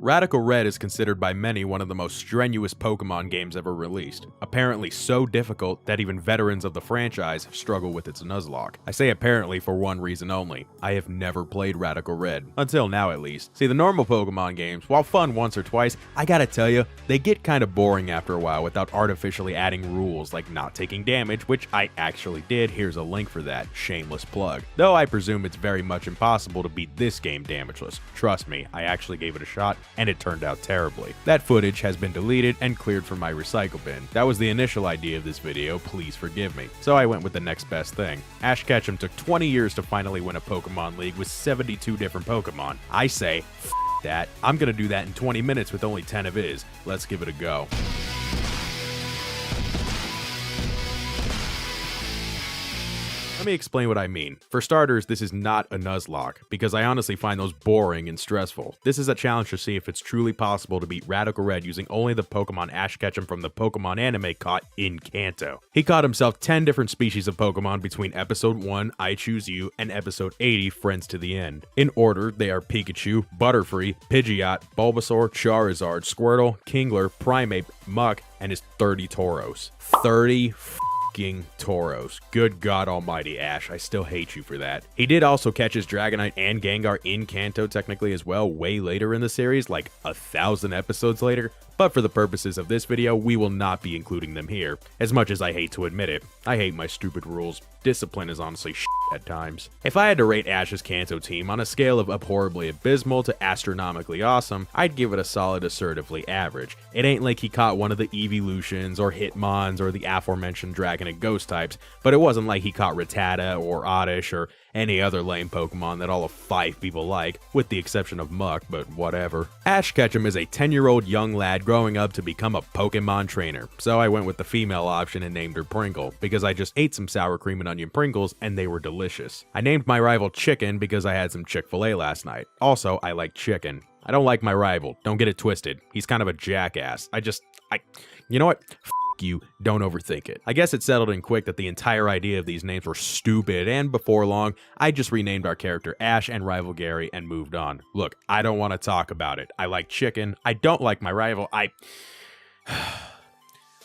Radical Red is considered by many one of the most strenuous Pokemon games ever released, apparently so difficult that even veterans of the franchise struggle with its Nuzlocke. I say apparently for one reason only: I have never played Radical Red, until now at least. See, the normal Pokemon games, while fun once or twice, I gotta tell you, they get kinda boring after a while without artificially adding rules like not taking damage, which I actually did. Here's a link for that, shameless plug. Though I presume it's very much impossible to beat this game damageless. Trust me, I actually gave it a shot, and it turned out terribly. That footage has been deleted and cleared from my recycle bin. That was the initial idea of this video, please forgive me. So I went with the next best thing. Ash Ketchum took 20 years to finally win a Pokemon League with 72 different Pokemon. I say, f that. I'm gonna do that in 20 minutes with only 10 of his. Let's give it a go. Let me explain what I mean. For starters, this is not a Nuzlocke, because I honestly find those boring and stressful. This is a challenge to see if it's truly possible to beat Radical Red using only the Pokemon Ash Ketchum from the Pokemon anime caught in Kanto. He caught himself 10 different species of Pokemon between Episode 1, I Choose You, and Episode 80, Friends to the End. In order, they are Pikachu, Butterfree, Pidgeot, Bulbasaur, Charizard, Squirtle, Kingler, Primeape, Muck, and his 30 Tauros. 30 Tauros. Good God almighty, Ash, I still hate you for that. He did also catch his Dragonite and Gengar in Kanto technically as well, way later in the series, like 1,000 episodes later, but for the purposes of this video, we will not be including them here. As much as I hate to admit it, I hate my stupid rules. Discipline is honestly shit at times. If I had to rate Ash's Kanto team on a scale of abhorribly abysmal to astronomically awesome, I'd give it a solid assertively average. It ain't like he caught one of the Evolutions or Hitmons or the aforementioned Dragon and Ghost types, but it wasn't like he caught Rattata or Oddish or any other lame Pokemon that all of 5 people like, with the exception of Muck, but whatever. Ash Ketchum is a 10-year-old young lad growing up to become a Pokemon trainer, so I went with the female option and named her Pringle, because I just ate some sour cream and onion Pringles and they were delicious. I named my rival Chicken because I had some Chick-fil-A last night. Also, I like chicken. I don't like my rival, don't get it twisted. He's kind of a jackass. You know what? You, don't overthink it. I guess it settled in quick that the entire idea of these names were stupid, and before long, I just renamed our character Ash and rival Gary and moved on. Look, I don't want to talk about it. I like chicken. I don't like my rival.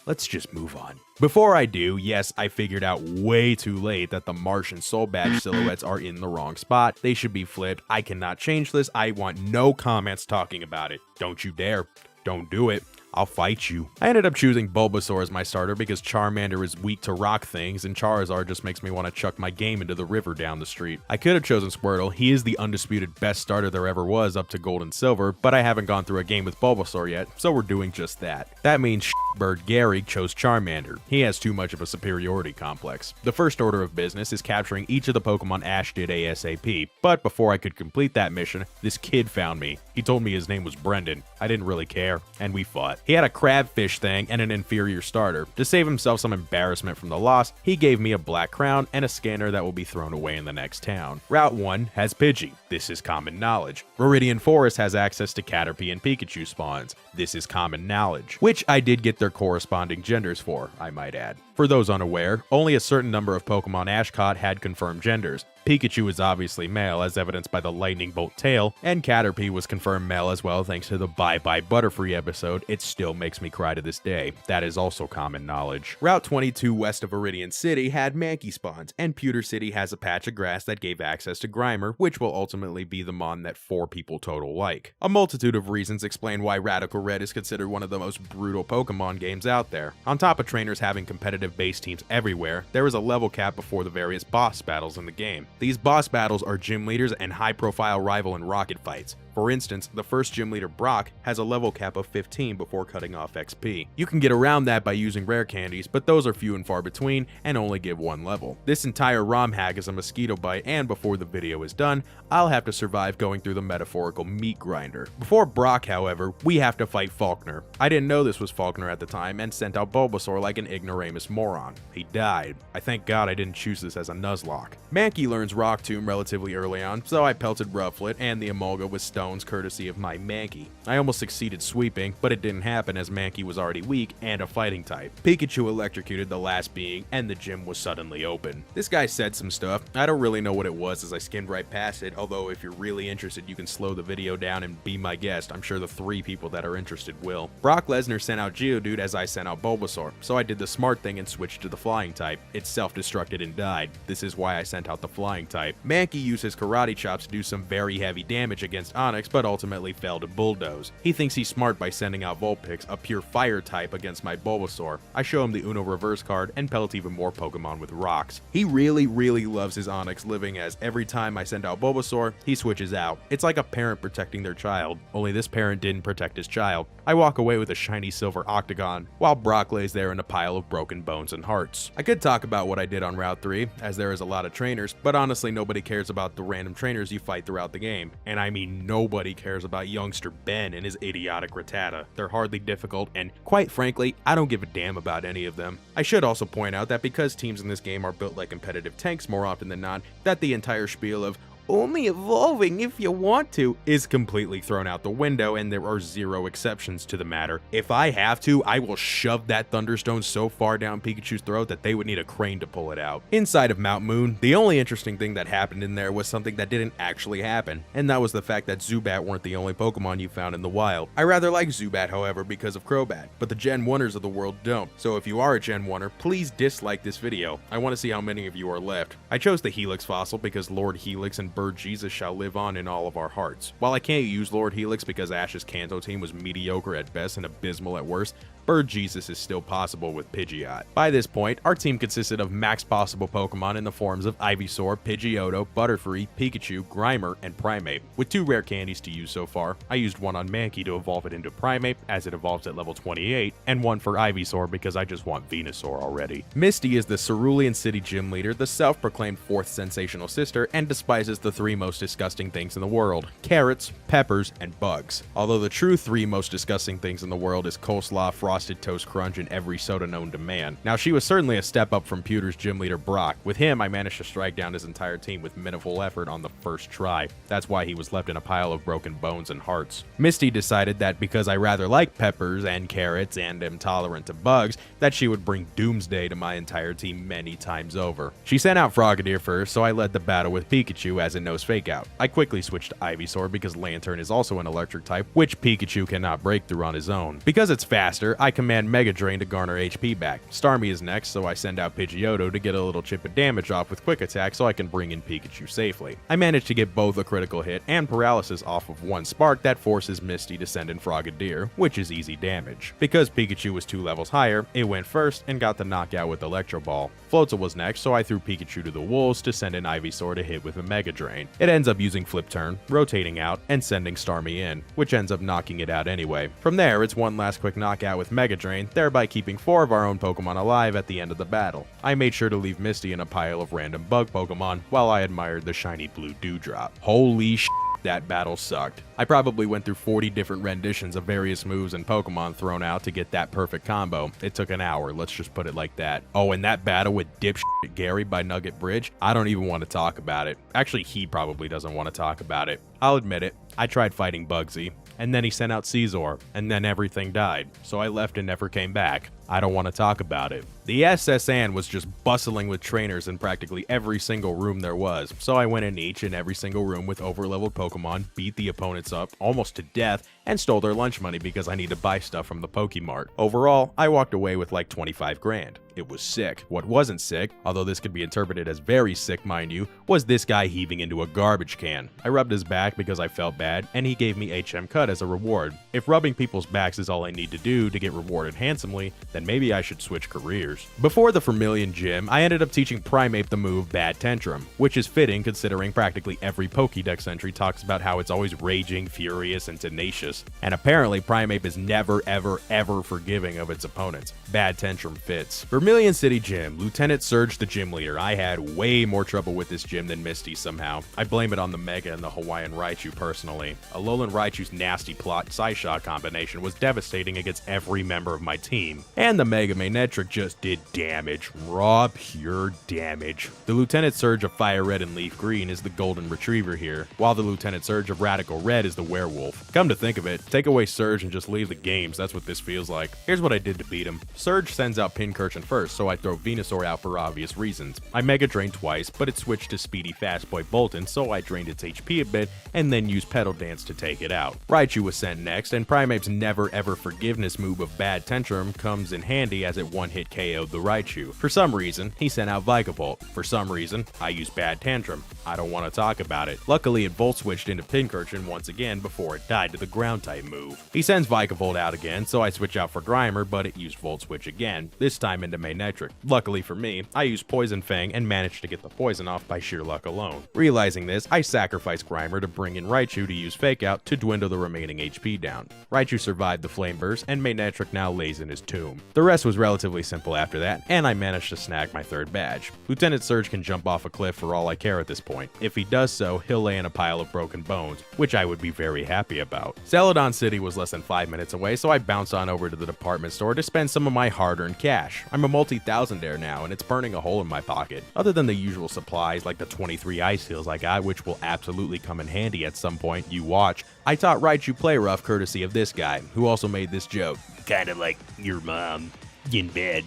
Let's just move on. Before I do, yes, I figured out way too late that the Martian Soul Badge silhouettes are in the wrong spot. They should be flipped. I cannot change this. I want no comments talking about it. Don't you dare. Don't do it. I'll fight you. I ended up choosing Bulbasaur as my starter because Charmander is weak to rock things and Charizard just makes me want to chuck my game into the river down the street. I could have chosen Squirtle. He is the undisputed best starter there ever was up to Gold and Silver, but I haven't gone through a game with Bulbasaur yet, so we're doing just that. That means Bird Gary chose Charmander. He has too much of a superiority complex. The first order of business is capturing each of the Pokemon Ash did ASAP, but before I could complete that mission, this kid found me. He told me his name was Brendan. I didn't really care, and we fought. He had a crabfish thing and an inferior starter. To save himself some embarrassment from the loss, he gave me a black crown and a scanner that will be thrown away in the next town. Route 1 has Pidgey. This is common knowledge. Viridian Forest has access to Caterpie and Pikachu spawns. This is common knowledge, which I did get their corresponding genders for, I might add. For those unaware, only a certain number of Pokemon Ash caught had confirmed genders. Pikachu is obviously male, as evidenced by the lightning bolt tail, and Caterpie was confirmed male as well thanks to the Bye Bye Butterfree episode. It still makes me cry to this day. That is also common knowledge. Route 22 west of Viridian City had Mankey spawns, and Pewter City has a patch of grass that gave access to Grimer, which will ultimately be the mon that 4 people total like. A multitude of reasons explain why Radical Red is considered one of the most brutal Pokemon games out there. On top of trainers having competitive base teams everywhere, there is a level cap before the various boss battles in the game. These boss battles are gym leaders and high-profile rival and rocket fights. For instance, the first gym leader, Brock, has a level cap of 15 before cutting off XP. You can get around that by using rare candies, but those are few and far between and only give 1 level. This entire ROM hack is a mosquito bite, and before the video is done, I'll have to survive going through the metaphorical meat grinder. Before Brock, however, we have to fight Faulkner. I didn't know this was Faulkner at the time and sent out Bulbasaur like an ignoramus moron. He died. I thank God I didn't choose this as a Nuzlocke. Mankey learns Rock Tomb relatively early on, so I pelted Rufflet and the Emolga with Stone bones courtesy of my Mankey. I almost succeeded sweeping, but it didn't happen as Mankey was already weak and a fighting type. Pikachu electrocuted the last being, and the gym was suddenly open. This guy said some stuff. I don't really know what it was as I skimmed right past it, although if you're really interested you can slow the video down and be my guest. I'm sure the 3 people that are interested will. Brock Lesnar sent out Geodude as I sent out Bulbasaur, so I did the smart thing and switched to the flying type. It self-destructed and died. This is why I sent out the flying type. Mankey used his karate chops to do some very heavy damage against Onix, but ultimately failed to bulldoze. He thinks he's smart by sending out Vulpix, a pure fire type, against my Bulbasaur. I show him the Uno reverse card and pelt even more Pokemon with rocks. He really loves his Onix living, as every time I send out Bulbasaur, he switches out. It's like a parent protecting their child, only this parent didn't protect his child. I walk away with a shiny silver Octagon, while Brock lays there in a pile of broken bones and hearts. I could talk about what I did on Route 3, as there is a lot of trainers, but honestly nobody cares about the random trainers you fight throughout the game. And I mean nobody cares about youngster Ben and his idiotic Rattata. They're hardly difficult, and quite frankly, I don't give a damn about any of them. I should also point out that because teams in this game are built like competitive tanks more often than not, that the entire spiel of only evolving if you want to is completely thrown out the window, and there are 0 exceptions to the matter. If I have to, I will shove that Thunderstone so far down Pikachu's throat that they would need a crane to pull it out. Inside of Mount Moon, the only interesting thing that happened in there was something that didn't actually happen, and that was the fact that Zubat weren't the only Pokemon you found in the wild. I rather like Zubat, however, because of Crobat, but the Gen 1ers of the world don't. So if you are a Gen 1er, please dislike this video. I want to see how many of you are left. I chose the Helix fossil because Lord Helix and Bird Jesus shall live on in all of our hearts. While I can't use Lord Helix because Ash's Kanto team was mediocre at best and abysmal at worst, Bird Jesus is still possible with Pidgeot. By this point, our team consisted of max possible Pokemon in the forms of Ivysaur, Pidgeotto, Butterfree, Pikachu, Grimer, and Primeape. With 2 rare candies to use so far, I used one on Mankey to evolve it into Primeape as it evolves at level 28, and one for Ivysaur because I just want Venusaur already. Misty is the Cerulean City gym leader, the self-proclaimed 4th sensational sister, and despises the 3 most disgusting things in the world: carrots, peppers, and bugs. Although the true 3 most disgusting things in the world is coleslaw, frosted toast crunch, and every soda known to man. Now, she was certainly a step up from Pewter's gym leader Brock. With him, I managed to strike down his entire team with minimal effort on the first try. That's why he was left in a pile of broken bones and hearts. Misty decided that because I rather like peppers and carrots and am tolerant to bugs, that she would bring doomsday to my entire team many times over. She sent out Frogadier first, so I led the battle with Pikachu as it knows Fake Out. I quickly switched to Ivysaur because Lantern is also an electric type, which Pikachu cannot break through on his own. Because it's faster, I command Mega Drain to garner HP back. Starmie is next, so I send out Pidgeotto to get a little chip of damage off with Quick Attack so I can bring in Pikachu safely. I managed to get both a critical hit and paralysis off of one spark that forces Misty to send in Frogadier, which is easy damage. Because Pikachu was 2 levels higher, it went first and got the knockout with Electro Ball. Floatzel was next, so I threw Pikachu to the wolves to send in Ivysaur to hit with a Mega Drain. It ends up using Flip Turn, rotating out, and sending Starmie in, which ends up knocking it out anyway. From there, it's one last quick knockout with Mega Drain, thereby keeping 4 of our own Pokemon alive at the end of the battle. I made sure to leave Misty in a pile of random bug Pokemon while I admired the shiny blue Dewdrop. Holy sh**, that battle sucked. I probably went through 40 different renditions of various moves and Pokemon thrown out to get that perfect combo. It took an hour, let's just put it like that. Oh, and that battle with dipshit Gary by Nugget Bridge, I don't even want to talk about it. Actually, he probably doesn't want to talk about it. I'll admit it, I tried fighting Bugsy, and then he sent out Caesar, and then everything died, so I left and never came back. I don't want to talk about it. The SSN was just bustling with trainers in practically every single room there was, so I went in each and every single room with overleveled Pokemon, beat the opponents up almost to death, and stole their lunch money because I need to buy stuff from the Pokemart. Overall, I walked away with like 25 grand. It was sick. What wasn't sick, although this could be interpreted as very sick mind you, was this guy heaving into a garbage can. I rubbed his back because I felt bad, and he gave me HM Cut as a reward. If rubbing people's backs is all I need to do to get rewarded handsomely, then maybe I should switch careers. Before the Vermilion Gym, I ended up teaching Primeape the move Bad Tantrum, which is fitting considering practically every Pokédex entry talks about how it's always raging, furious, and tenacious. And apparently Primeape is never ever forgiving of its opponents. Bad Tantrum fits. Vermilion City Gym, Lieutenant Serge the gym leader. I had way more trouble with this gym than Misty somehow. I blame it on the Mega and the Hawaiian Raichu personally. Alolan Raichu's nasty plot Psyshock combination was devastating against every member of my team, and the Mega Manectric just did damage, raw pure damage. The Lieutenant Surge of Fire Red and Leaf Green is the Golden Retriever here, while the Lieutenant Surge of Radical Red is the Werewolf. Come to think of it, take away Surge and just leave the games, that's what this feels like. Here's what I did to beat him. Surge sends out Pincurchin first, so I throw Venusaur out for obvious reasons. I Mega Drain twice, but it switched to Speedy Fast Boy Bolton, so I drained its HP a bit, and then used Petal Dance to take it out. Raichu was sent next, and Primeape's never ever forgiveness move of Bad Tantrum comes in handy as it one-hit KO'd the Raichu. For some reason, he sent out Vikavolt. For some reason, I used Bad Tantrum. I don't want to talk about it. Luckily, it Volt switched into Pincurchin once again before it died to the Ground-type move. He sends Vikavolt out again, so I switch out for Grimer, but it used Volt Switch again, this time into Manectric. Luckily for me, I used Poison Fang and managed to get the poison off by sheer luck alone. Realizing this, I sacrificed Grimer to bring in Raichu to use Fake Out to dwindle the remaining HP down. Raichu survived the Flame Burst, and Manectric now lays in his tomb. The rest was relatively simple after that, and I managed to snag my third badge. Lieutenant Surge can jump off a cliff for all I care at this point. If he does so, he'll lay in a pile of broken bones, which I would be very happy about. Celadon City was less than 5 minutes away, so I bounced on over to the department store to spend some of my hard-earned cash. I'm a multi-thousandaire now, and it's burning a hole in my pocket. Other than the usual supplies like the 23 ice heals I got, which will absolutely come in handy at some point, you watch, I taught Raichu play rough courtesy of this guy, who also made this joke. Kinda like your mom in bed.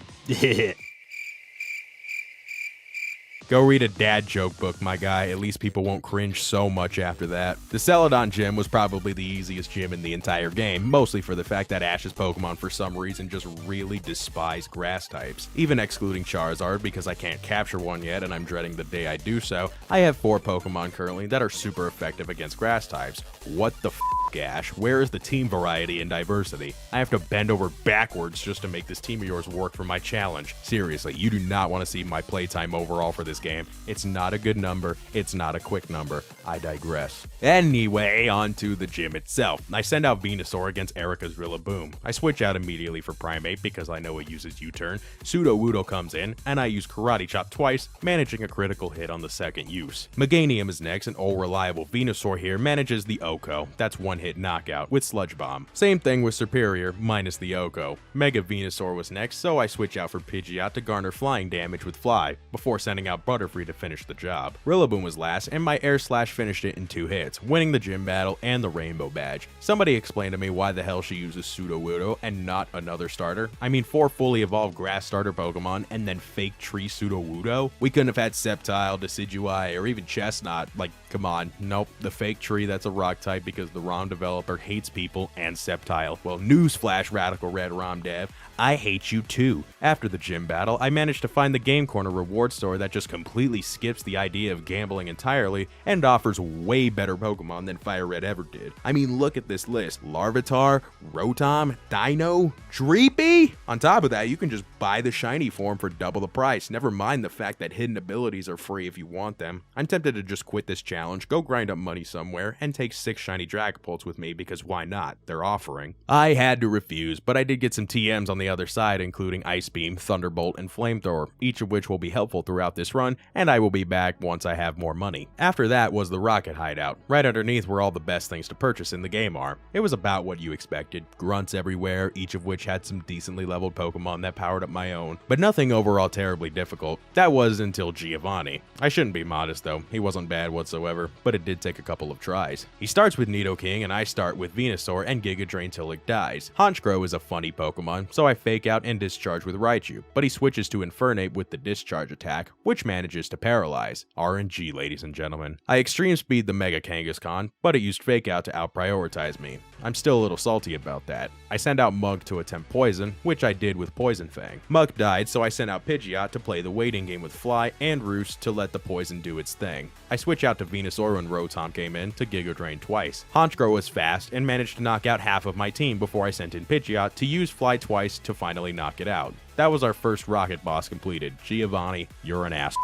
Go read a dad joke book, my guy. At least people won't cringe so much after that. The Celadon gym was probably the easiest gym in the entire game, mostly for the fact that Ash's Pokemon for some reason just really despise grass types. Even excluding Charizard because I can't capture one yet and I'm dreading the day I do so, I have 4 Pokemon currently that are super effective against grass types. What the f***, Ash? Where is the team variety and diversity? I have to bend over backwards just to make this team of yours work for my challenge. Seriously, you do not want to see my playtime overall for this game. It's not a good number. It's not a quick number. I digress. Anyway, on to the gym itself. I send out Venusaur against Erica's Rillaboom. I switch out immediately for Primeape because I know it uses U-turn. Sudowoodo comes in, and I use Karate Chop twice, managing a critical hit on the second use. Meganium is next, and old reliable Venusaur here manages the Oko. That's one-hit knockout with Sludge Bomb. Same thing with Superior, minus the Oko. Mega Venusaur was next, so I switch out for Pidgeot to garner flying damage with Fly, before sending out Butterfree to finish the job. Rillaboom was last, and my Air Slash finished it in 2 hits, winning the gym battle and the Rainbow Badge. Somebody explained to me why the hell she uses Sudowoodo and not another starter. I mean, 4 fully evolved grass starter Pokemon and then fake tree Sudowoodo? We couldn't have had Sceptile, Decidueye, or even Chestnut. Like, come on. Nope, the fake tree, that's a rock type because the ROM developer hates people and Sceptile. Well, newsflash, Radical Red ROM dev, I hate you too. After the gym battle, I managed to find the Game Corner reward store that just completely skips the idea of gambling entirely and offers way better Pokemon than Fire Red ever did. I mean, look at this list. Larvitar, Rotom, Dino, Dreepy? On top of that, you can just buy the shiny form for double the price. Never mind the fact that hidden abilities are free if you want them. I'm tempted to just quit this challenge, go grind up money somewhere, and take 6 shiny Dragapults with me because why not? They're offering. I had to refuse, but I did get some TMs on the other side, including Ice Beam, Thunderbolt, and Flamethrower, each of which will be helpful throughout this run, and I will be back once I have more money. After that was the Rocket Hideout, right underneath where all the best things to purchase in the game are. It was about what you expected, grunts everywhere, each of which had some decently leveled Pokemon that powered up my own, but nothing overall terribly difficult. That was until Giovanni. I shouldn't be modest though, he wasn't bad whatsoever, but it did take a couple of tries. He starts with Nidoking and I start with Venusaur and Giga Drain till it dies. Honchkrow is a funny Pokemon, so I fake out and discharge with Raichu, but he switches to Infernape with the discharge attack, which manages to paralyze. RNG, ladies and gentlemen. I extreme speed the Mega Kangaskhan, but it used fake out to out-prioritize me. I'm still a little salty about that. I send out Mug to attempt poison, which I did with Poison Fang. Mug died, so I sent out Pidgeot to play the waiting game with Fly and Roost to let the poison do its thing. I switch out to Venusaur when Rotom came in to Giga Drain twice. Honchkrow was fast and managed to knock out half of my team before I sent in Pidgeot to use Fly twice to finally knock it out. That was our first rocket boss completed. Giovanni, you're an ass.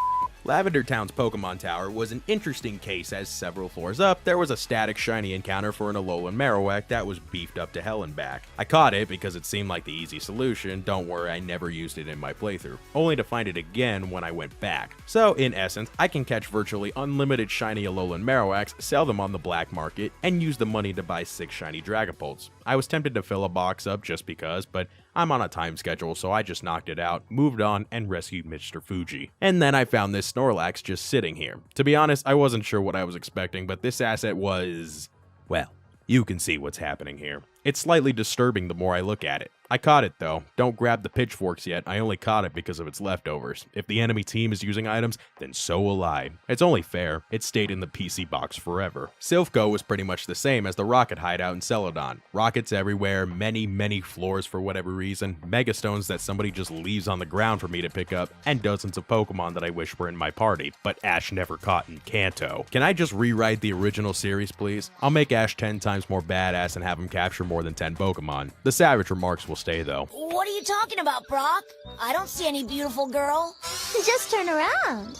Lavender Town's Pokemon Tower was an interesting case as several floors up, there was a static shiny encounter for an Alolan Marowak that was beefed up to hell and back. I caught it because it seemed like the easy solution, don't worry I never used it in my playthrough, only to find it again when I went back. So in essence, I can catch virtually unlimited shiny Alolan Marowaks, sell them on the black market, and use the money to buy 6 shiny Dragapults. I was tempted to fill a box up just because, but I'm on a time schedule, so I just knocked it out, moved on, and rescued Mr. Fuji. And then I found this Snorlax just sitting here. To be honest, I wasn't sure what I was expecting, but this asset was, well, you can see what's happening here. It's slightly disturbing the more I look at it. I caught it though. Don't grab the pitchforks yet, I only caught it because of its leftovers. If the enemy team is using items, then so will I. It's only fair, it stayed in the PC box forever. Silph Co was pretty much the same as the rocket hideout in Celadon. Rockets everywhere, many floors for whatever reason, megastones that somebody just leaves on the ground for me to pick up, and dozens of Pokemon that I wish were in my party, but Ash never caught in Kanto. Can I just rewrite the original series, please? I'll make Ash 10 times more badass and have him capture more than 10 Pokemon. The savage remarks will stay though. What are you talking about, Brock? I don't see any beautiful girl. Just turn around.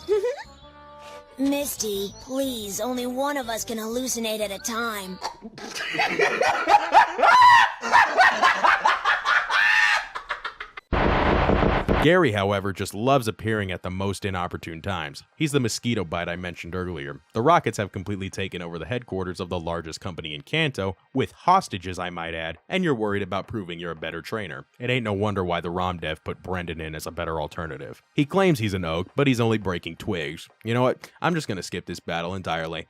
Misty, please, only one of us can hallucinate at a time. Gary, however, just loves appearing at the most inopportune times. He's the mosquito bite I mentioned earlier. The Rockets have completely taken over the headquarters of the largest company in Kanto, with hostages I might add, and you're worried about proving you're a better trainer. It ain't no wonder why the ROM dev put Brendan in as a better alternative. He claims he's an oak, but he's only breaking twigs. You know what? I'm just gonna skip this battle entirely.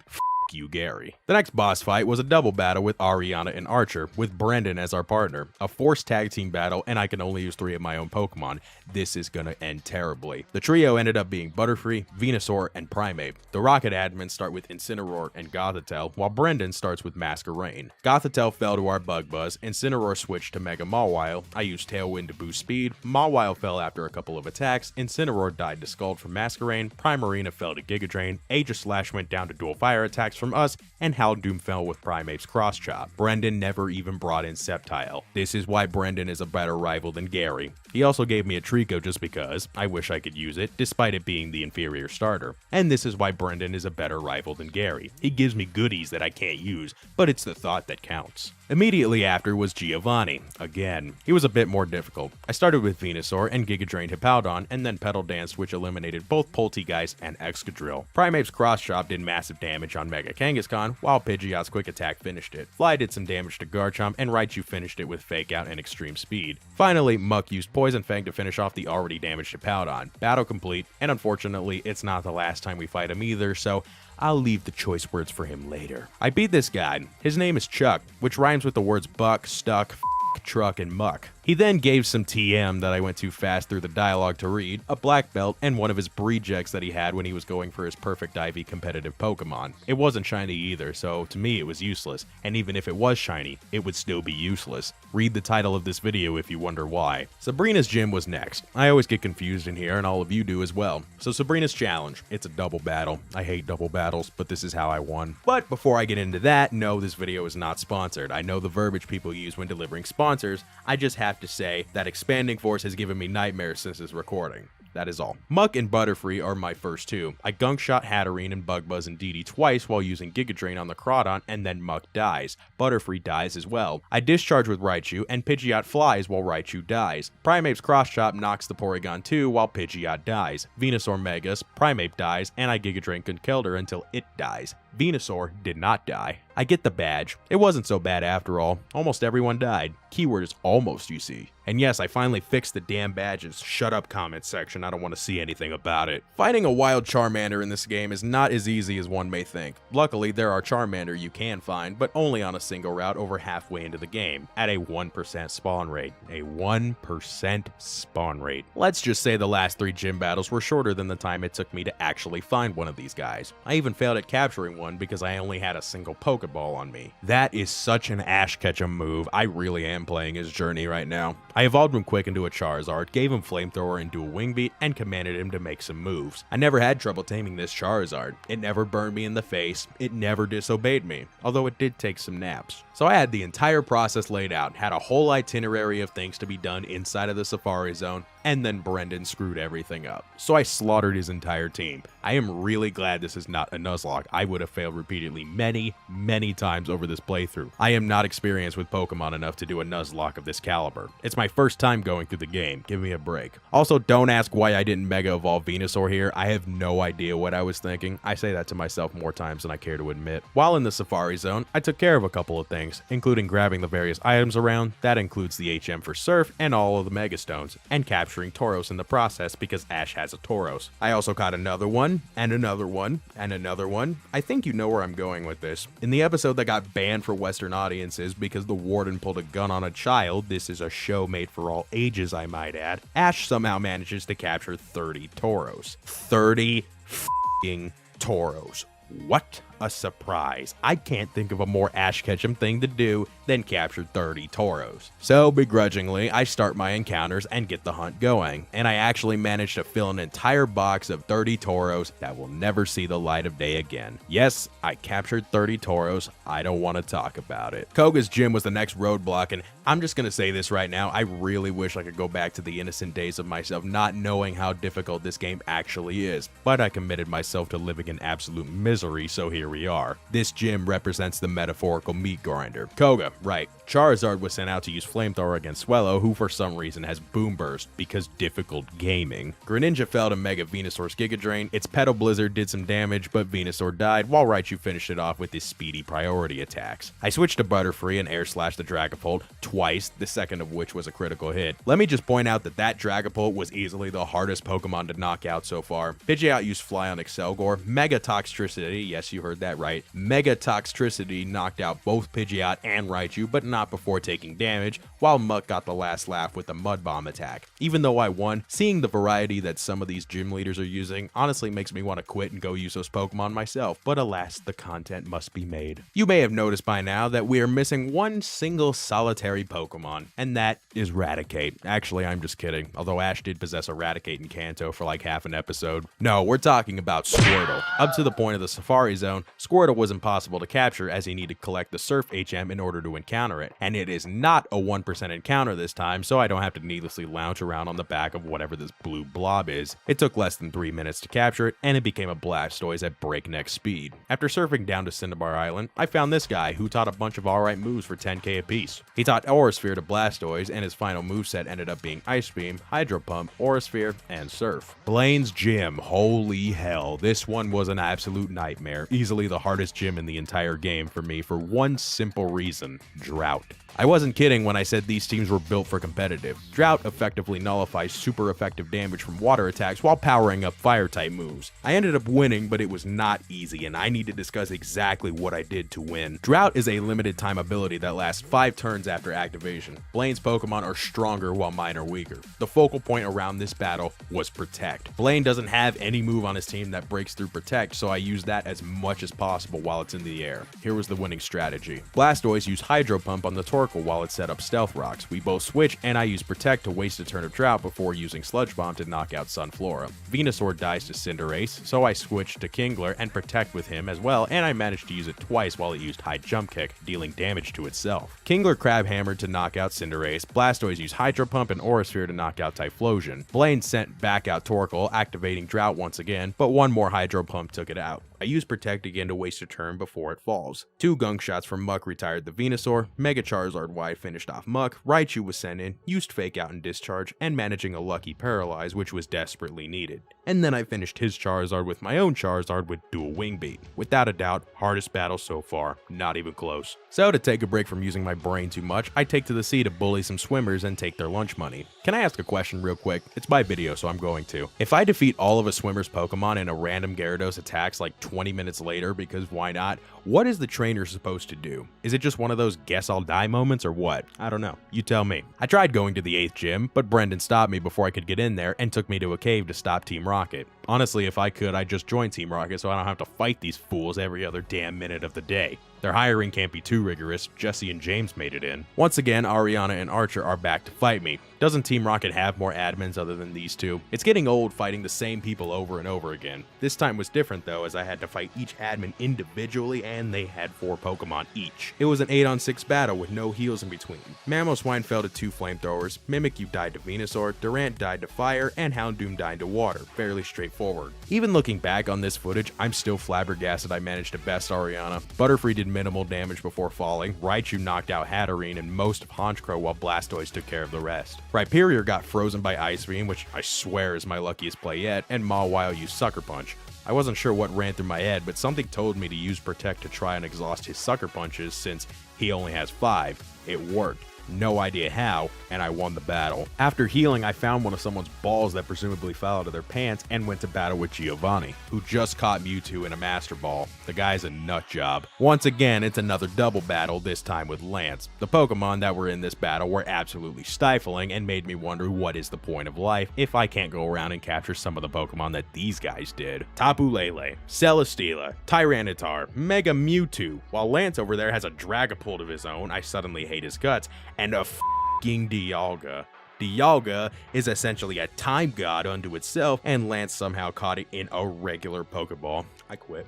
You, Gary. The next boss fight was a double battle with Ariana and Archer, with Brendan as our partner. A forced tag team battle, and I can only use 3 of my own Pokemon. This is gonna end terribly. The trio ended up being Butterfree, Venusaur, and Primeape. The Rocket admins start with Incineroar and Gothitelle, while Brendan starts with Masquerain. Gothitelle fell to our Bug Buzz, Incineroar switched to Mega Mawile, I used Tailwind to boost speed, Mawile fell after a couple of attacks, Incineroar died to Scald from Masquerain, Primarina fell to Giga Drain, Aegislash went down to dual fire attacks from us, and Houndoom fell with Primeape's Cross Chop. Brendan never even brought in Sceptile. This is why Brendan is a better rival than Gary. He also gave me a Trico just because. I wish I could use it, despite it being the inferior starter. And this is why Brendan is a better rival than Gary. He gives me goodies that I can't use, but it's the thought that counts. Immediately after was Giovanni. Again, he was a bit more difficult. I started with Venusaur and Giga Drained Hippowdon, and then Petal Danced, which eliminated both Poltegeist and Excadrill. Primeape's Cross Chop did massive damage on Mega Kangaskhan, while Pidgeot's Quick Attack finished it. Fly did some damage to Garchomp, and Raichu finished it with Fake Out and Extreme Speed. Finally, Muck used Poison Fang to finish off the already damaged Hippowdon. Battle complete, and unfortunately, it's not the last time we fight him either, so I'll leave the choice words for him later. I beat this guy. His name is Chuck, which rhymes with the words buck, stuck, truck, and muck. He then gave some TM that I went too fast through the dialogue to read, a black belt, and one of his Breejects that he had when he was going for his perfect IV competitive Pokemon. It wasn't shiny either, so to me it was useless, and even if it was shiny, it would still be useless. Read the title of this video if you wonder why. Sabrina's gym was next. I always get confused in here, and all of you do as well. So Sabrina's challenge. It's a double battle. I hate double battles, but this is how I won. But before I get into that, no, this video is not sponsored. I know the verbiage people use when delivering sponsors. I just have to say that Expanding Force has given me nightmares since this recording. That is all. Muck and Butterfree are my first two. I gunk shot Hatterene and Bug Buzz and DD twice while using Giga Drain on the Crawdon, and then Muck dies. Butterfree dies as well. I discharge with Raichu, and Pidgeot flies while Raichu dies. Primeape's Cross Chop knocks the Porygon 2 while Pidgeot dies. Venusaur Megas, Primeape dies, and I Giga Drain Conkeldurr until it dies. Venusaur did not die. I get the badge. It wasn't so bad after all. Almost everyone died. Keyword is almost, you see. And yes, I finally fixed the damn badges. Shut up, comment section. I don't want to see anything about it. Fighting a wild Charmander in this game is not as easy as one may think. Luckily, there are Charmander you can find, but only on a single route over halfway into the game, at a 1% spawn rate. A 1% spawn rate. Let's just say the last 3 gym battles were shorter than the time it took me to actually find one of these guys. I even failed at capturing one because I only had a single Pokeball on me. That is such an Ash Ketchum move. I really am playing his journey right now. I evolved him quick into a Charizard, gave him Flamethrower and Dual Wing Beat, and commanded him to make some moves. I never had trouble taming this Charizard. It never burned me in the face, it never disobeyed me, although it did take some naps. So I had the entire process laid out, had a whole itinerary of things to be done inside of the Safari Zone, and then Brendan screwed everything up. So I slaughtered his entire team. I am really glad this is not a Nuzlocke. I would have failed repeatedly many times over this playthrough. I am not experienced with Pokemon enough to do a Nuzlocke of this caliber. It's my first time going through the game. Give me a break. Also, don't ask why I didn't Mega Evolve Venusaur here. I have no idea what I was thinking. I say that to myself more times than I care to admit. While in the Safari Zone, I took care of a couple of things, including grabbing the various items around. That includes the HM for Surf and all of the Mega Stones, and capturing Tauros in the process because Ash has a Tauros. I also caught another one, and another one, and another one. I think you know where I'm going with this. In the episode that got banned for Western audiences because the warden pulled a gun on a child, this is a show made for all ages, I might add, Ash somehow manages to capture 30 Tauros. 30 f***ing Tauros. What a surprise. I can't think of a more Ash Ketchum thing to do than capture 30 Tauros. So begrudgingly, I start my encounters and get the hunt going, and I actually managed to fill an entire box of 30 Tauros that will never see the light of day again. Yes, I captured 30 Tauros. I don't want to talk about it. Koga's gym was the next roadblock, and I'm just gonna say this right now, I really wish I could go back to the innocent days of myself not knowing how difficult this game actually is, but I committed myself to living in absolute misery, so here we are. This gym represents the metaphorical meat grinder. Koga, right. Charizard was sent out to use Flamethrower against Swellow, who for some reason has Boom Burst because difficult gaming. Greninja fell to Mega Venusaur's Giga Drain. Its Petal Blizzard did some damage, but Venusaur died, while Raichu finished it off with his speedy priority attacks. I switched to Butterfree and Air Slash the Dragapult twice, the second of which was a critical hit. Let me just point out that Dragapult was easily the hardest Pokemon to knock out so far. Pidgeot used Fly on Excelgor. Mega Toxtricity, yes you heard that right, Mega Toxtricity knocked out both Pidgeot and Raichu, but not before taking damage, while Muck got the last laugh with the Mud Bomb attack. Even though I won, seeing the variety that some of these gym leaders are using honestly makes me want to quit and go use those Pokemon myself, but alas, the content must be made. You may have noticed by now that we are missing one single solitary Pokemon, and that is Raticate. Actually, I'm just kidding, although Ash did possess a Raticate in Kanto for like half an episode. No, we're talking about Squirtle. Up to the point of the Safari Zone, Squirtle was impossible to capture as he needed to collect the Surf HM in order to encounter it, and it is not a 1% encounter this time, so I don't have to needlessly lounge around on the back of whatever this blue blob is. It took less than 3 minutes to capture it, and it became a Blastoise at breakneck speed. After surfing down to Cinnabar Island, I found this guy who taught a bunch of alright moves for 10k apiece. He taught Aura Sphere to Blastoise, and his final moveset ended up being Ice Beam, Hydro Pump, Aura Sphere, and Surf. Blaine's gym, holy hell, this one was an absolute nightmare. Easily the hardest gym in the entire game for me for one simple reason: drought. I wasn't kidding when I said these teams were built for competitive. Drought effectively nullifies super effective damage from water attacks while powering up fire type moves. I ended up winning, but it was not easy, and I need to discuss exactly what I did to win. Drought is a limited time ability that lasts 5 turns after activation. Blaine's Pokemon are stronger while mine are weaker. The focal point around this battle was Protect. Blaine doesn't have any move on his team that breaks through Protect, so I used that as much as possible while it's in the air. Here was the winning strategy. Blastoise used Hydro Pump on the Torkoal while it set up Stealth Rocks. We both switch, and I use Protect to waste a turn of Drought before using Sludge Bomb to knock out Sunflora. Venusaur dies to Cinderace, so I switch to Kingler and Protect with him as well, and I managed to use it twice while it used High Jump Kick, dealing damage to itself. Kingler Crab Hammered to knock out Cinderace, Blastoise used Hydro Pump and Aura Sphere to knock out Typhlosion. Blaine sent back out Torkoal, activating Drought once again, but one more Hydro Pump took it out. I used Protect again to waste a turn before it falls. 2 gunk shots from Muck retired the Venusaur, Mega Charizard Y finished off Muck, Raichu was sent in, used Fake Out and Discharge, and managing a lucky Paralyze, which was desperately needed. And then I finished his Charizard with my own Charizard with dual Wing Beat. Without a doubt, hardest battle so far, not even close. So to take a break from using my brain too much, I take to the sea to bully some swimmers and take their lunch money. Can I ask a question real quick? It's my video, so I'm going to. If I defeat all of a swimmer's Pokemon and a random Gyarados attacks like 20 minutes later, because why not, what is the trainer supposed to do? Is it just one of those guess I'll die moments or what? I don't know. You tell me. I tried going to the 8th gym, but Brendan stopped me before I could get in there and took me to a cave to stop Team Rocket. Honestly, if I could, I'd just join Team Rocket so I don't have to fight these fools every other damn minute of the day. Their hiring can't be too rigorous, Jesse and James made it in. Once again, Ariana and Archer are back to fight me. Doesn't Team Rocket have more admins other than these two? It's getting old fighting the same people over and over again. This time was different though, as I had to fight each admin individually and they had 4 Pokemon each. It was an 8-on-6 battle with no heals in between. Mamoswine fell to 2 flamethrowers, Mimikyu died to Venusaur, Durant died to fire, and Houndoom died to water. Fairly straightforward. Even looking back on this footage, I'm still flabbergasted I managed to best Ariana. Butterfree did minimal damage before falling, Raichu knocked out Hatterene and most of Honchkrow while Blastoise took care of the rest. Rhyperior got frozen by Ice Beam, which I swear is my luckiest play yet, and Mawile used Sucker Punch. I wasn't sure what ran through my head, but something told me to use Protect to try and exhaust his Sucker Punches since he only has 5. It worked. No idea how, and I won the battle. After healing, I found one of someone's balls that presumably fell out of their pants and went to battle with Giovanni, who just caught Mewtwo in a Master Ball. The guy's a nut job. Once again, it's another double battle, this time with Lance. The Pokemon that were in this battle were absolutely stifling and made me wonder what is the point of life if I can't go around and capture some of the Pokemon that these guys did. Tapu Lele, Celesteela, Tyranitar, Mega Mewtwo. While Lance over there has a Dragapult of his own, I suddenly hate his guts, and a f***ing Dialga. Dialga is essentially a time god unto itself, and Lance somehow caught it in a regular Pokeball. I quit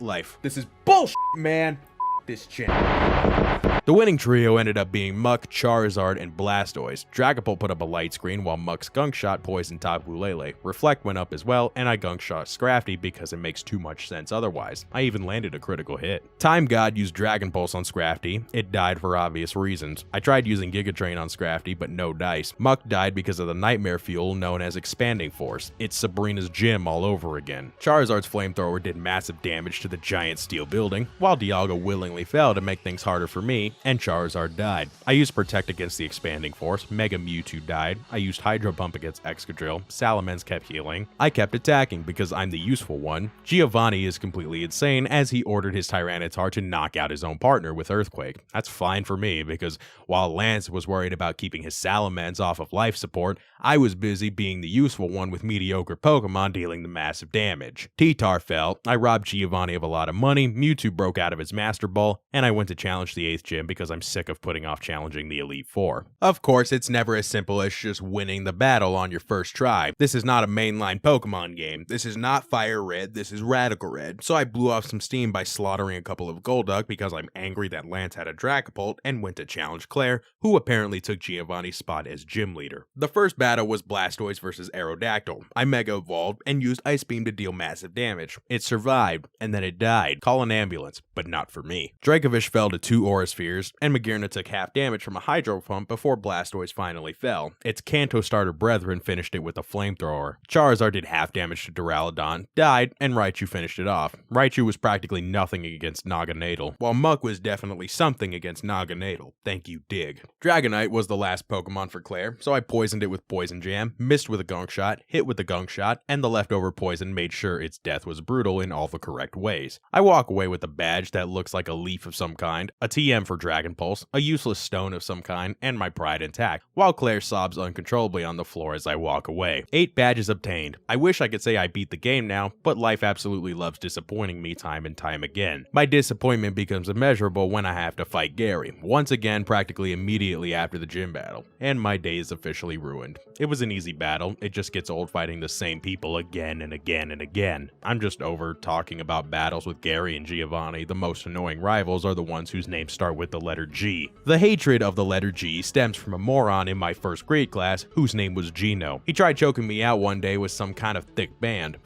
life. This is bullshit, man. This channel. The winning trio ended up being Muck, Charizard, and Blastoise. Dragapult put up a light screen while Muck's Gunk Shot poisoned Tapu Lele. Reflect went up as well, and I Gunk Shot Scrafty because it makes too much sense otherwise. I even landed a critical hit. Time God used Dragon Pulse on Scrafty. It died for obvious reasons. I tried using Giga Drain on Scrafty, but no dice. Muck died because of the Nightmare Fuel known as Expanding Force. It's Sabrina's gym all over again. Charizard's Flamethrower did massive damage to the giant steel building, while Dialga willingly fell to make things harder for me, and Charizard died. I used Protect against the Expanding Force, Mega Mewtwo died, I used Hydro Pump against Excadrill, Salamence kept healing, I kept attacking because I'm the useful one. Giovanni is completely insane as he ordered his Tyranitar to knock out his own partner with Earthquake. That's fine for me because while Lance was worried about keeping his Salamence off of life support, I was busy being the useful one with mediocre Pokemon dealing the massive damage. T-Tar fell, I robbed Giovanni of a lot of money, Mewtwo broke out of his Master Ball, and I went to challenge the 8th gym because I'm sick of putting off challenging the Elite Four. Of course, it's never as simple as just winning the battle on your first try. This is not a mainline Pokemon game. This is not Fire Red, this is Radical Red. So I blew off some steam by slaughtering a couple of Golduck because I'm angry that Lance had a Dragapult and went to challenge Claire, who apparently took Giovanni's spot as gym leader. The first battle was Blastoise versus Aerodactyl. I Mega Evolved and used Ice Beam to deal massive damage. It survived, and then it died. Call an ambulance, but not for me. Dracovish fell to 2 Aura Spheres, and Magearna took half damage from a Hydro Pump before Blastoise finally fell. Its Kanto starter brethren finished it with a Flamethrower. Charizard did half damage to Duraludon, died, and Raichu finished it off. Raichu was practically nothing against Naganadel, while Muck was definitely something against Naganadel. Thank you, Dig. Dragonite was the last Pokemon for Claire, so I poisoned it with Poison Jam, missed with a Gunk Shot, hit with a Gunk Shot, and the leftover poison made sure its death was brutal in all the correct ways. I walk away with a badge that looks like a leaf of some kind, a TM for Dragon Pulse, a useless stone of some kind, and my pride intact, while Claire sobs uncontrollably on the floor as I walk away. 8 badges obtained. I wish I could say I beat the game now, but life absolutely loves disappointing me time and time again. My disappointment becomes immeasurable when I have to fight Gary, once again practically immediately after the gym battle, and my day is officially ruined. It was an easy battle, it just gets old fighting the same people again and again and again. I'm just over talking about battles with Gary and Giovanni. The most annoying rivals are the ones whose names start with the letter G. The hatred of the letter G stems from a moron in my first grade class whose name was Gino. He tried choking me out one day with some kind of thick band.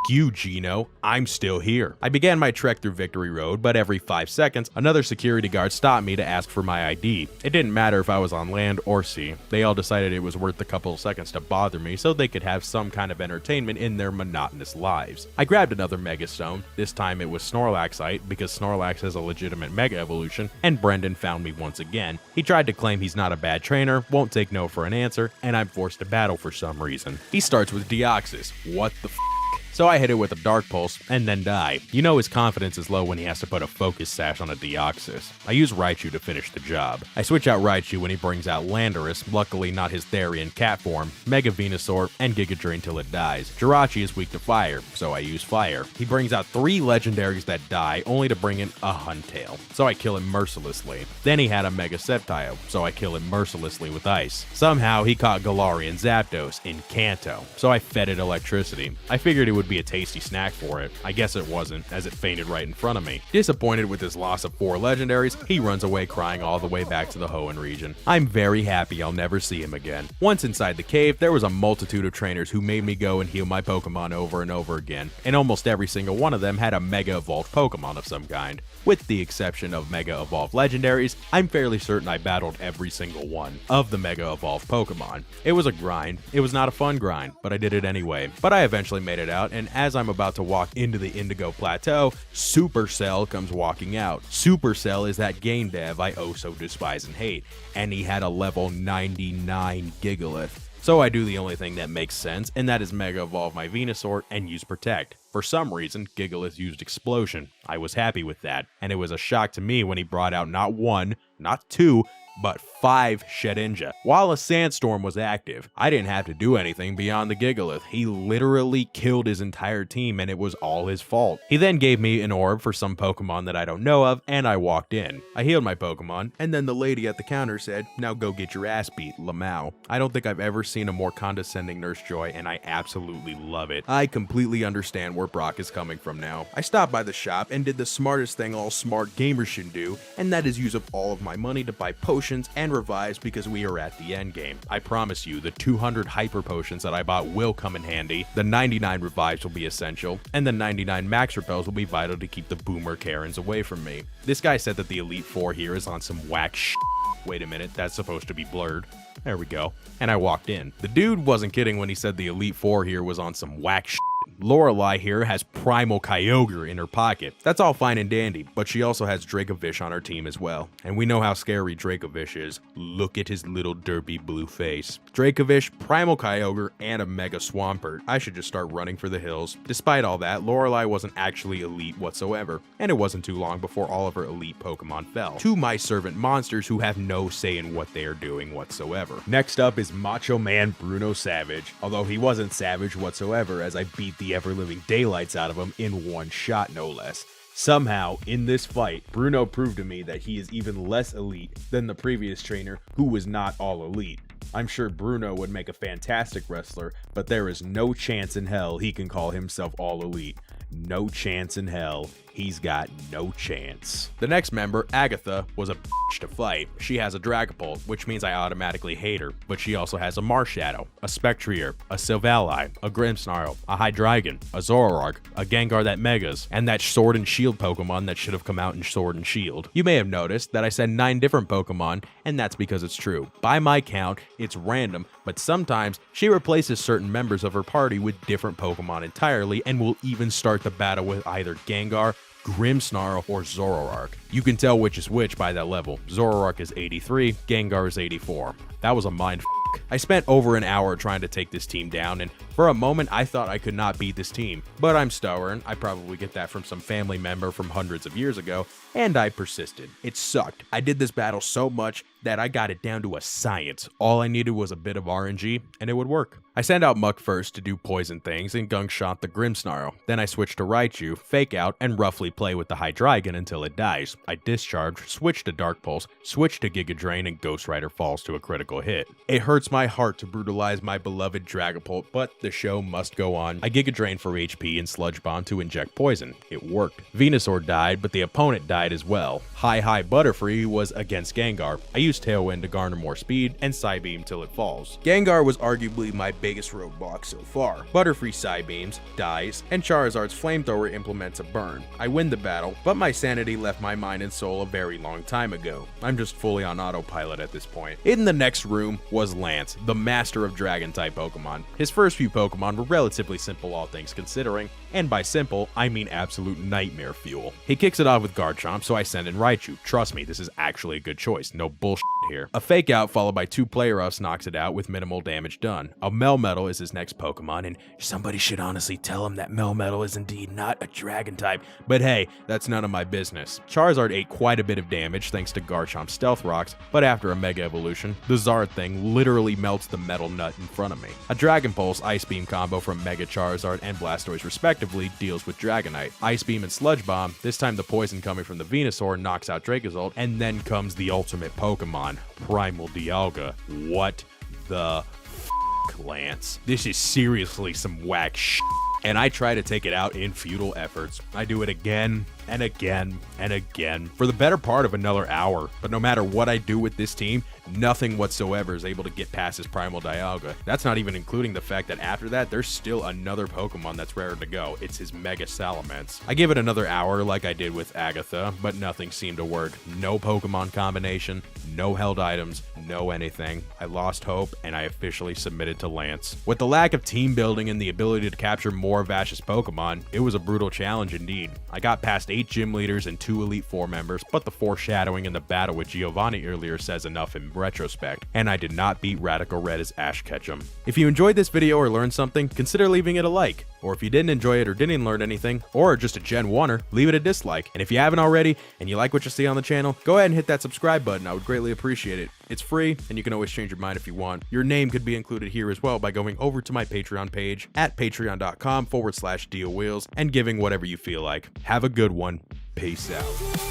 You, Gino. I'm still here. I began my trek through Victory Road, but every 5 seconds, another security guard stopped me to ask for my ID. It didn't matter if I was on land or sea. They all decided it was worth a couple of seconds to bother me so they could have some kind of entertainment in their monotonous lives. I grabbed another Mega Stone. This time it was Snorlaxite because Snorlax has a legitimate Mega Evolution, and Brendan found me once again. He tried to claim he's not a bad trainer, won't take no for an answer, and I'm forced to battle for some reason. He starts with Deoxys. What the f***? So I hit it with a Dark Pulse and then die. You know his confidence is low when he has to put a Focus Sash on a Deoxys. I use Raichu to finish the job. I switch out Raichu when he brings out Landorus, luckily not his Therian cat form, Mega Venusaur, and Giga Drain till it dies. Jirachi is weak to fire, so I use fire. He brings out 3 legendaries that die, only to bring in a Huntail, so I kill him mercilessly. Then he had a Mega Sceptile, so I kill him mercilessly with ice. Somehow he caught Galarian Zapdos in Kanto, so I fed it electricity. I figured it would be a tasty snack for it. I guess it wasn't, as it fainted right in front of me. Disappointed with his loss of 4 legendaries, he runs away crying all the way back to the Hoenn region. I'm very happy I'll never see him again. Once inside the cave, there was a multitude of trainers who made me go and heal my Pokemon over and over again, and almost every single one of them had a Mega Evolved Pokemon of some kind. With the exception of Mega Evolved Legendaries, I'm fairly certain I battled every single one of the Mega Evolved Pokemon. It was a grind. It was not a fun grind, but I did it anyway. But I eventually made it out, and as I'm about to walk into the Indigo Plateau, Supercell comes walking out. Supercell is that game dev I oh so despise and hate, and he had a level 99 Gigalith. So I do the only thing that makes sense, and that is Mega Evolve my Venusaur and use Protect. For some reason, Gigalith used Explosion. I was happy with that, and it was a shock to me when he brought out not 1, not 2, but 5 Shedinja. While a Sandstorm was active, I didn't have to do anything beyond the Gigalith. He literally killed his entire team, and it was all his fault. He then gave me an orb for some Pokemon that I don't know of, and I walked in. I healed my Pokemon, and then the lady at the counter said, "Now go get your ass beat, Lamau." I don't think I've ever seen a more condescending Nurse Joy, and I absolutely love it. I completely understand where Brock is coming from now. I stopped by the shop and did the smartest thing all smart gamers should do, and that is use up all of my money to buy potions and revives because we are at the end game. I promise you, the 200 hyper potions that I bought will come in handy, the 99 revives will be essential, and the 99 max repels will be vital to keep the boomer Karens away from me. This guy said that the Elite Four here is on some whack shit. Wait a minute, that's supposed to be blurred. There we go. And I walked in. The dude wasn't kidding when he said the Elite Four here was on some whack shit. Lorelei here has Primal Kyogre in her pocket. That's all fine and dandy, but she also has Dracovish on her team as well. And we know how scary Dracovish is. Look at his little derpy blue face. Dracovish, Primal Kyogre, and a Mega Swampert. I should just start running for the hills. Despite all that, Lorelei wasn't actually elite whatsoever, and it wasn't too long before all of her elite Pokemon fell to my servant monsters who have no say in what they are doing whatsoever. Next up is Macho Man Bruno Savage, although he wasn't savage whatsoever as I beat the ever-living daylights out of him in one shot, no less. Somehow, in this fight, Bruno proved to me that he is even less elite than the previous trainer, who was not all elite. I'm sure Bruno would make a fantastic wrestler, but there is no chance in hell he can call himself all elite. No chance in hell. He's got no chance. The next member, Agatha, was a bitch to fight. She has a Dragapult, which means I automatically hate her, but she also has a Marshadow, a Spectrier, a Silvally, a Grimmsnarl, a Hydreigon, a Zoroark, a Gengar that Megas, and that Sword and Shield Pokemon that should have come out in Sword and Shield. You may have noticed that I said 9 different Pokemon, and that's because it's true. By my count, it's random, but sometimes she replaces certain members of her party with different Pokemon entirely and will even start the battle with either Gengar, Grimmsnarl, or Zoroark. You can tell which is which by that level. Zoroark is 83, Gengar is 84. That was a mind f***. I spent over an hour trying to take this team down, and for a moment I thought I could not beat this team. But I'm stubborn, I probably get that from some family member from hundreds of years ago, and I persisted. It sucked. I did this battle so much that I got it down to a science. All I needed was a bit of RNG, and it would work. I sent out Muck first to do poison things and gunk shot the Grimmsnarl. Then I switched to Raichu, fake out, and roughly play with the Hydreigon until it dies. I discharge, switch to Dark Pulse, switch to Giga Drain, and Ghost Rider falls to a critical hit. It hurts my heart to brutalize my beloved Dragapult, but the show must go on. I Giga Drain for HP and Sludge Bomb to inject poison. It worked. Venusaur died, but the opponent died as well. Hi Butterfree was against Gengar. I used Tailwind to garner more speed, and Psybeam till it falls. Gengar was arguably my biggest roadblock so far. Butterfree Psybeams, dies, and Charizard's Flamethrower implements a burn. I win the battle, but my sanity left my mind and soul a very long time ago. I'm just fully on autopilot at this point. In the next room was Lance, the master of Dragon-type Pokemon. His first few Pokemon were relatively simple all things considering, and by simple, I mean absolute nightmare fuel. He kicks it off with Garchomp, Garchomp, so I send in Raichu. Trust me, this is actually a good choice. No bullshit here. A Fake Out followed by 2 Player Ups knocks it out with minimal damage done. A Melmetal is his next Pokemon, and somebody should honestly tell him that Melmetal is indeed not a dragon type. But hey, that's none of my business. Charizard ate quite a bit of damage thanks to Garchomp's Stealth Rocks, but after a Mega Evolution, the Zard thing literally melts the metal nut in front of me. A Dragon Pulse Ice Beam combo from Mega Charizard and Blastoise respectively deals with Dragonite. Ice Beam and Sludge Bomb, this time the poison coming from the Venusaur knocks out Dracozolt, and then comes the ultimate Pokemon, Primal Dialga. What the f***, Lance? This is seriously some whack shit. And I try to take it out in futile efforts. I do it again and again and again for the better part of another hour. But no matter what I do with this team, nothing whatsoever is able to get past this Primal Dialga. That's not even including the fact that after that, there's still another Pokemon that's rarer to go. It's his Mega Salamence. I give it another hour like I did with Agatha, but nothing seemed to work. No Pokemon combination, no held items, no anything. I lost hope and I officially submitted to Lance. With the lack of team building and the ability to capture more Vash's Pokemon, it was a brutal challenge indeed. I got past 8 gym leaders and 2 Elite Four members, but the foreshadowing in the battle with Giovanni earlier says enough in retrospect, and I did not beat Radical Red as Ash Ketchum. If you enjoyed this video or learned something, consider leaving it a like. Or if you didn't enjoy it or didn't learn anything, or just a Gen 1er, leave it a dislike. And if you haven't already, and you like what you see on the channel, go ahead and hit that subscribe button. I would greatly appreciate it. It's free, and you can always change your mind if you want. Your name could be included here as well by going over to my Patreon page at patreon.com/Deelwheels and giving whatever you feel like. Have a good one. Peace out.